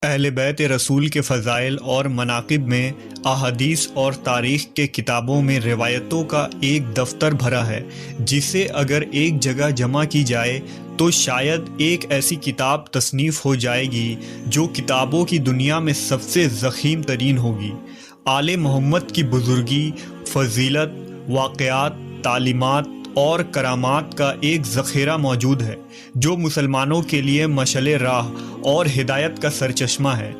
اہل بیت رسول کے فضائل اور مناقب میں احادیث اور تاریخ کے کتابوں میں روایتوں کا ایک دفتر بھرا ہے جسے اگر ایک جگہ جمع کی جائے تو شاید ایک ایسی کتاب تصنیف ہو جائے گی جو کتابوں کی دنیا میں سب سے ضخیم ترین ہوگی۔ آل محمد کی بزرگی، فضیلت، واقعات، تعلیمات اور کرامات کا ایک ذخیرہ موجود ہے جو مسلمانوں کے لیے مشعل راہ اور ہدایت کا سرچشمہ ہے۔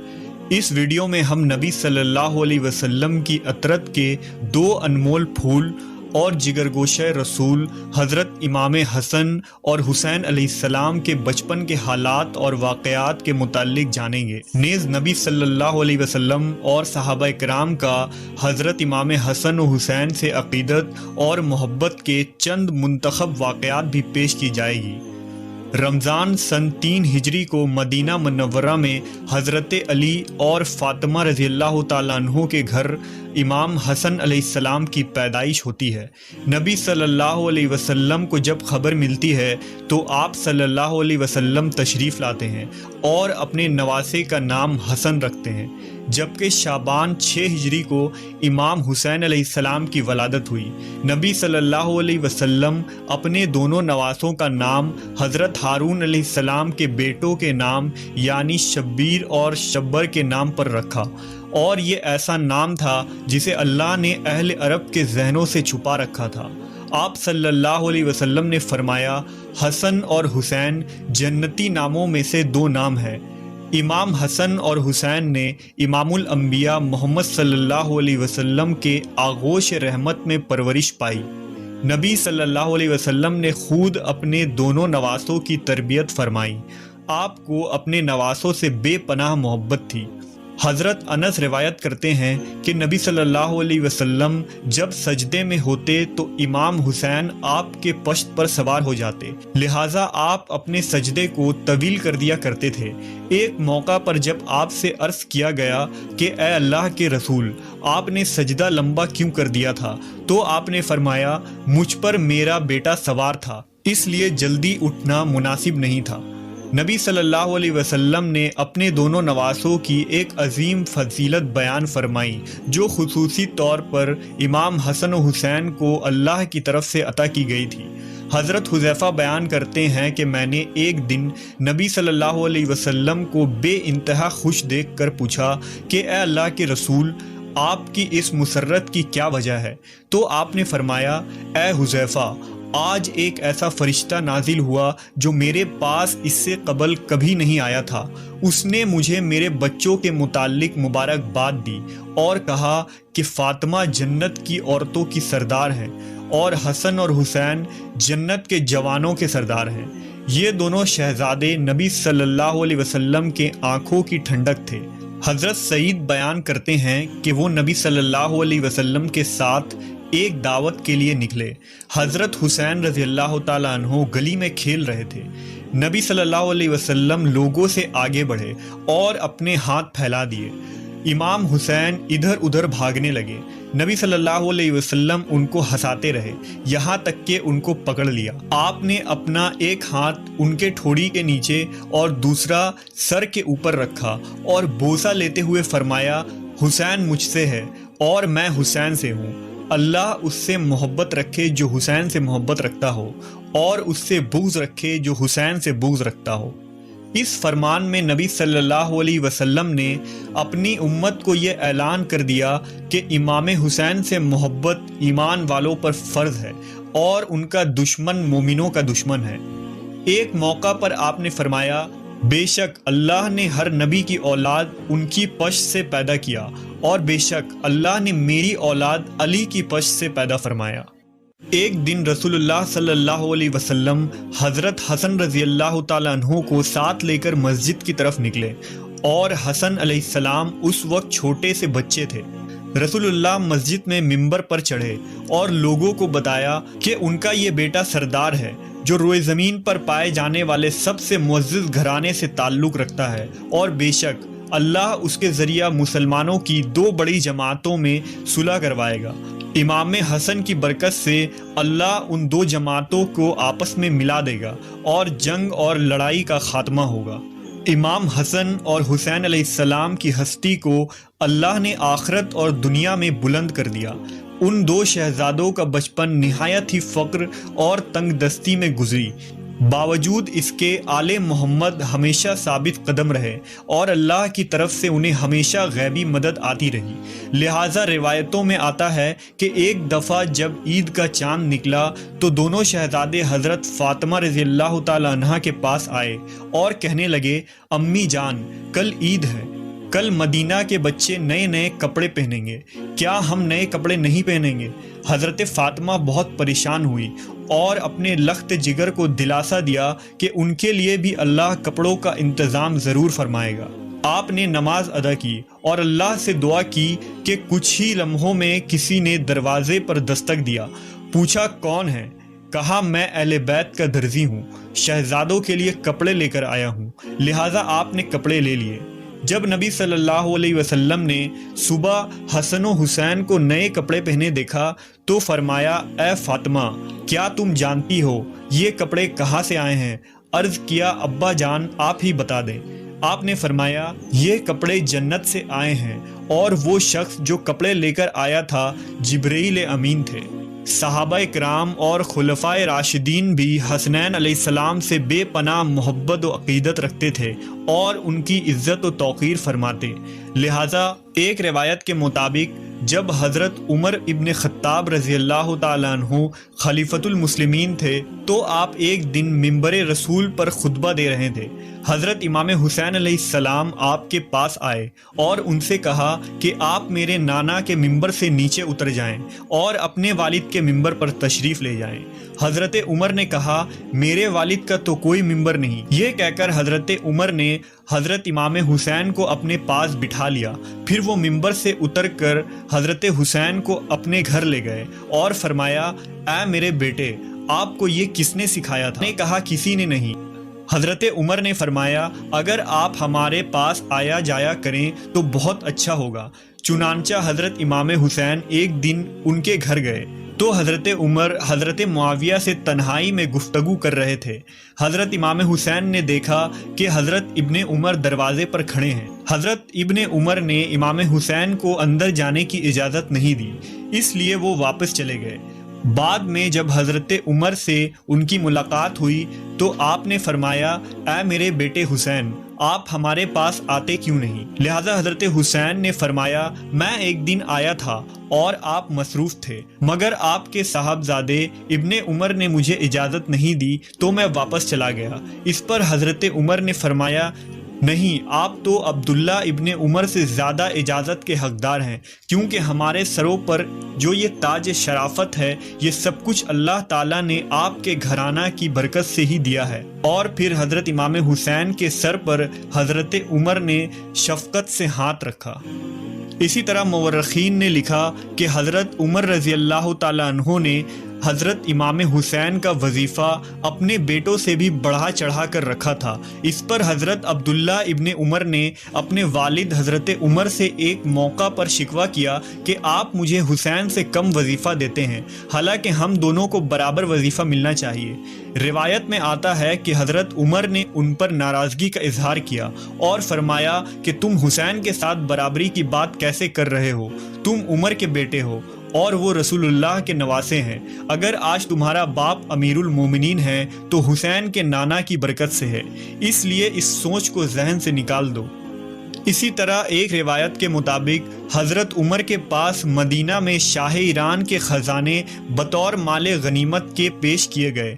اس ویڈیو میں ہم نبی صلی اللہ علیہ وسلم کی عطرت کے دو انمول پھول اور جگرگوشہ رسول حضرت امام حسن اور حسین علیہ السلام کے بچپن کے حالات اور واقعات کے متعلق جانیں گے۔ نیز نبی صلی اللہ علیہ وسلم اور صحابہ کرام کا حضرت امام حسن و حسین سے عقیدت اور محبت کے چند منتخب واقعات بھی پیش کی جائے گی۔ رمضان سن 3 ہجری کو مدینہ منورہ میں حضرت علی اور فاطمہ رضی اللہ تعالیٰ عنہ کے گھر امام حسن علیہ السلام کی پیدائش ہوتی ہے۔ نبی صلی اللہ علیہ وسلم کو جب خبر ملتی ہے تو آپ صلی اللہ علیہ وسلم تشریف لاتے ہیں اور اپنے نواسے کا نام حسن رکھتے ہیں، جبکہ شعبان 6 ہجری کو امام حسین علیہ السلام کی ولادت ہوئی۔ نبی صلی اللہ علیہ وسلم اپنے دونوں نواسوں کا نام حضرت ہارون علیہ السلام کے بیٹوں کے نام یعنی شبیر اور شبر کے نام پر رکھا، اور یہ ایسا نام تھا جسے اللہ نے اہل عرب کے ذہنوں سے چھپا رکھا تھا۔ آپ صلی اللہ علیہ وسلم نے فرمایا، حسن اور حسین جنتی ناموں میں سے 2 نام ہیں۔ امام حسن اور حسین نے امام الانبیاء محمد صلی اللہ علیہ وسلم کے آغوش رحمت میں پرورش پائی۔ نبی صلی اللہ علیہ وسلم نے خود اپنے دونوں نواسوں کی تربیت فرمائی۔ آپ کو اپنے نواسوں سے بے پناہ محبت تھی۔ حضرت انس روایت کرتے ہیں کہ نبی صلی اللہ علیہ وسلم جب سجدے میں ہوتے تو امام حسین آپ کے پشت پر سوار ہو جاتے، لہٰذا آپ اپنے سجدے کو طویل کر دیا کرتے تھے۔ ایک موقع پر جب آپ سے عرض کیا گیا کہ اے اللہ کے رسول، آپ نے سجدہ لمبا کیوں کر دیا تھا؟ تو آپ نے فرمایا، مجھ پر میرا بیٹا سوار تھا، اس لیے جلدی اٹھنا مناسب نہیں تھا۔ نبی صلی اللہ علیہ وسلم نے اپنے دونوں نواسوں کی ایک عظیم فضیلت بیان فرمائی جو خصوصی طور پر امام حسن و حسین کو اللہ کی طرف سے عطا کی گئی تھی۔ حضرت حذیفہ بیان کرتے ہیں کہ میں نے ایک دن نبی صلی اللہ علیہ وسلم کو بے انتہا خوش دیکھ کر پوچھا کہ اے اللہ کے رسول، آپ کی اس مسرت کی کیا وجہ ہے؟ تو آپ نے فرمایا، اے حذیفہ، آج ایک ایسا فرشتہ نازل ہوا جو میرے پاس اس سے قبل کبھی نہیں آیا تھا۔ اس نے مجھے میرے بچوں کے متعلق مبارکباد دی اور کہا کہ فاطمہ جنت کی عورتوں کی سردار ہیں اور حسن اور حسین جنت کے جوانوں کے سردار ہیں۔ یہ دونوں شہزادے نبی صلی اللہ علیہ وسلم کے آنکھوں کی ٹھنڈک تھے۔ حضرت سعید بیان کرتے ہیں کہ وہ نبی صلی اللہ علیہ وسلم کے ساتھ ایک دعوت کے لیے نکلے۔ حضرت حسین رضی اللہ تعالیٰ عنہ گلی میں کھیل رہے تھے۔ نبی صلی اللہ علیہ وسلم لوگوں سے آگے بڑھے اور اپنے ہاتھ پھیلا دیے۔ امام حسین ادھر ادھر بھاگنے لگے۔ نبی صلی اللہ علیہ وسلم ان کو ہنساتے رہے یہاں تک کہ ان کو پکڑ لیا۔ آپ نے اپنا ایک ہاتھ ان کے ٹھوڑی کے نیچے اور دوسرا سر کے اوپر رکھا اور بوسہ لیتے ہوئے فرمایا، حسین مجھ سے ہے اور میں حسین سے ہوں۔ اللہ اس سے محبت رکھے جو حسین سے محبت رکھتا ہو، اور اس سے بغض رکھے جو حسین سے بغض رکھتا ہو۔ اس فرمان میں نبی صلی اللہ علیہ وسلم نے اپنی امت کو یہ اعلان کر دیا کہ امام حسین سے محبت ایمان والوں پر فرض ہے اور ان کا دشمن مومنوں کا دشمن ہے۔ ایک موقع پر آپ نے فرمایا، بے شک اللہ نے ہر نبی کی اولاد ان کی پشت سے پیدا کیا، اور بے شک اللہ نے میری اولاد علی کی پشت سے پیدا فرمایا۔ ایک دن رسول اللہ صلی اللہ علیہ وسلم حضرت حسن رضی اللہ تعالیٰ عنہ کو ساتھ لے کر مسجد کی طرف نکلے، اور حسن علیہ السلام اس وقت چھوٹے سے بچے تھے۔ رسول اللہ مسجد میں منبر پر چڑھے اور لوگوں کو بتایا کہ ان کا یہ بیٹا سردار ہے جو روئے زمین پر پائے جانے والے سب سے معزز گھرانے سے تعلق رکھتا ہے، اور بے شک اللہ اس کے ذریعہ مسلمانوں کی 2 بڑی جماعتوں میں صلح کروائے گا۔ امام حسن کی برکت سے اللہ ان 2 جماعتوں کو آپس میں ملا دے گا اور جنگ اور لڑائی کا خاتمہ ہوگا۔ امام حسن اور حسین علیہ السلام کی ہستی کو اللہ نے آخرت اور دنیا میں بلند کر دیا۔ ان دو شہزادوں کا بچپن نہایت ہی فقر اور تنگ دستی میں گزری، باوجود اس کے آل محمد ہمیشہ ثابت قدم رہے اور اللہ کی طرف سے انہیں ہمیشہ غیبی مدد آتی رہی۔ لہٰذا روایتوں میں آتا ہے کہ ایک دفعہ جب عید کا چاند نکلا تو دونوں شہزادے حضرت فاطمہ رضی اللہ تعالی عنہا کے پاس آئے اور کہنے لگے، امی جان، کل عید ہے، کل مدینہ کے بچے نئے نئے کپڑے پہنیں گے، کیا ہم نئے کپڑے نہیں پہنیں گے؟ حضرت فاطمہ بہت پریشان ہوئی اور اپنے لخت جگر کو دلاسا دیا کہ ان کے لیے بھی اللہ کپڑوں کا انتظام ضرور فرمائے گا۔ آپ نے نماز ادا کی اور اللہ سے دعا کی کہ کچھ ہی لمحوں میں کسی نے دروازے پر دستک دیا۔ پوچھا کون ہے؟ کہا میں اہل بیت کا درزی ہوں، شہزادوں کے لیے کپڑے لے کر آیا ہوں۔ لہٰذا آپ نے کپڑے لے لیے۔ جب نبی صلی اللہ علیہ وسلم نے صبح حسن و حسین کو نئے کپڑے پہنے دیکھا تو فرمایا، اے فاطمہ، کیا تم جانتی ہو یہ کپڑے کہاں سے آئے ہیں؟ عرض کیا، ابا جان آپ ہی بتا دیں۔ آپ نے فرمایا، یہ کپڑے جنت سے آئے ہیں اور وہ شخص جو کپڑے لے کر آیا تھا جبرائیل امین تھے۔ صحابہ کرام اور خلفائے راشدین بھی حسنین علیہ السلام سے بے پناہ محبت و عقیدت رکھتے تھے اور ان کی عزت و توقیر فرماتے۔ لہٰذا ایک روایت کے مطابق جب حضرت عمر ابن خطاب رضی اللہ تعالیٰ عنہ خلیفۃ المسلمین تھے تو آپ ایک دن ممبر رسول پر خطبہ دے رہے تھے۔ حضرت امام حسین علیہ السلام آپ کے پاس آئے اور ان سے کہا کہ آپ میرے نانا کے ممبر سے نیچے اتر جائیں اور اپنے والد کے ممبر پر تشریف لے جائیں۔ حضرت عمر نے کہا، میرے والد کا تو کوئی ممبر نہیں۔ یہ کہہ کر حضرت عمر نے حضرت امام حسین کو اپنے پاس بٹھا لیا، پھر وہ ممبر سے اتر کر حضرت حسین کو اپنے گھر لے گئے اور فرمایا، اے میرے بیٹے، آپ کو یہ کس نے سکھایا تھا؟ نے کہا، کسی نے نہیں۔ حضرت عمر نے فرمایا، اگر آپ ہمارے پاس آیا جایا کریں تو بہت اچھا ہوگا۔ چنانچہ حضرت امام حسین ایک دن ان کے گھر گئے تو حضرت عمر حضرت معاویہ سے تنہائی میں گفتگو کر رہے تھے۔ حضرت امام حسین نے دیکھا کہ حضرت ابن عمر دروازے پر کھڑے ہیں۔ حضرت ابن عمر نے امام حسین کو اندر جانے کی اجازت نہیں دی، اس لیے وہ واپس چلے گئے۔ بعد میں جب حضرت عمر سے ان کی ملاقات ہوئی تو آپ نے فرمایا، اے میرے بیٹے حسین، آپ ہمارے پاس آتے کیوں نہیں؟ لہذا حضرت حسین نے فرمایا، میں ایک دن آیا تھا اور آپ مصروف تھے، مگر آپ کے صاحبزادے ابن عمر نے مجھے اجازت نہیں دی تو میں واپس چلا گیا۔ اس پر حضرت عمر نے فرمایا، نہیں، آپ تو عبداللہ ابن عمر سے زیادہ اجازت کے حقدار ہیں، کیونکہ ہمارے سروں پر جو یہ تاج شرافت ہے یہ سب کچھ اللہ تعالیٰ نے آپ کے گھرانہ کی برکت سے ہی دیا ہے۔ اور پھر حضرت امام حسین کے سر پر حضرت عمر نے شفقت سے ہاتھ رکھا۔ اسی طرح مورخین نے لکھا کہ حضرت عمر رضی اللہ تعالیٰ عنہ نے حضرت امام حسین کا وظیفہ اپنے بیٹوں سے بھی بڑھا چڑھا کر رکھا تھا۔ اس پر حضرت عبداللہ ابن عمر نے اپنے والد حضرت عمر سے ایک موقع پر شکوہ کیا کہ آپ مجھے حسین سے کم وظیفہ دیتے ہیں، حالانکہ ہم دونوں کو برابر وظیفہ ملنا چاہیے۔ روایت میں آتا ہے کہ حضرت عمر نے ان پر ناراضگی کا اظہار کیا اور فرمایا کہ تم حسین کے ساتھ برابری کی بات کیسے کر رہے ہو؟ تم عمر کے بیٹے ہو اور وہ رسول اللہ کے نواسے ہیں۔ اگر آج تمہارا باپ امیر المومنین ہے تو حسین کے نانا کی برکت سے ہے، اس لیے اس سوچ کو ذہن سے نکال دو۔ اسی طرح ایک روایت کے مطابق حضرت عمر کے پاس مدینہ میں شاہ ایران کے خزانے بطور مال غنیمت کے پیش کیے گئے۔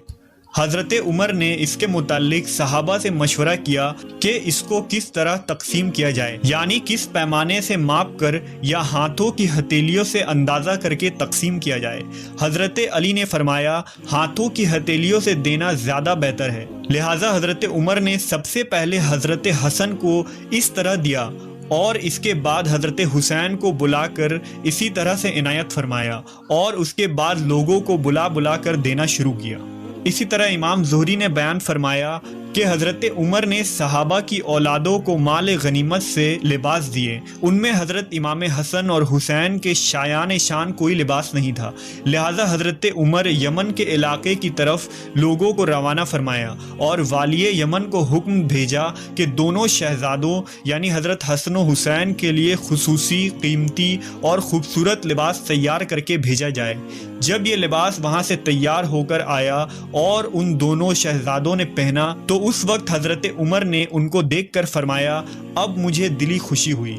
حضرت عمر نے اس کے متعلق صحابہ سے مشورہ کیا کہ اس کو کس طرح تقسیم کیا جائے، یعنی کس پیمانے سے ماپ کر یا ہاتھوں کی ہتھیلیوں سے اندازہ کر کے تقسیم کیا جائے۔ حضرت علی نے فرمایا، ہاتھوں کی ہتھیلیوں سے دینا زیادہ بہتر ہے۔ لہٰذا حضرت عمر نے سب سے پہلے حضرت حسن کو اس طرح دیا اور اس کے بعد حضرت حسین کو بلا کر اسی طرح سے عنایت فرمایا اور اس کے بعد لوگوں کو بلا بلا کر دینا شروع کیا۔ اسی طرح امام زہری نے بیان فرمایا کہ حضرت عمر نے صحابہ کی اولادوں کو مال غنیمت سے لباس دیے۔ ان میں حضرت امام حسن اور حسین کے شایان شان کوئی لباس نہیں تھا، لہٰذا حضرت عمر یمن کے علاقے کی طرف لوگوں کو روانہ فرمایا اور والی یمن کو حکم بھیجا کہ دونوں شہزادوں یعنی حضرت حسن و حسین کے لیے خصوصی، قیمتی اور خوبصورت لباس تیار کر کے بھیجا جائے۔ جب یہ لباس وہاں سے تیار ہو کر آیا اور ان دونوں شہزادوں نے پہنا تو اس وقت حضرت عمر نے ان کو دیکھ کر فرمایا، اب مجھے دلی خوشی ہوئی۔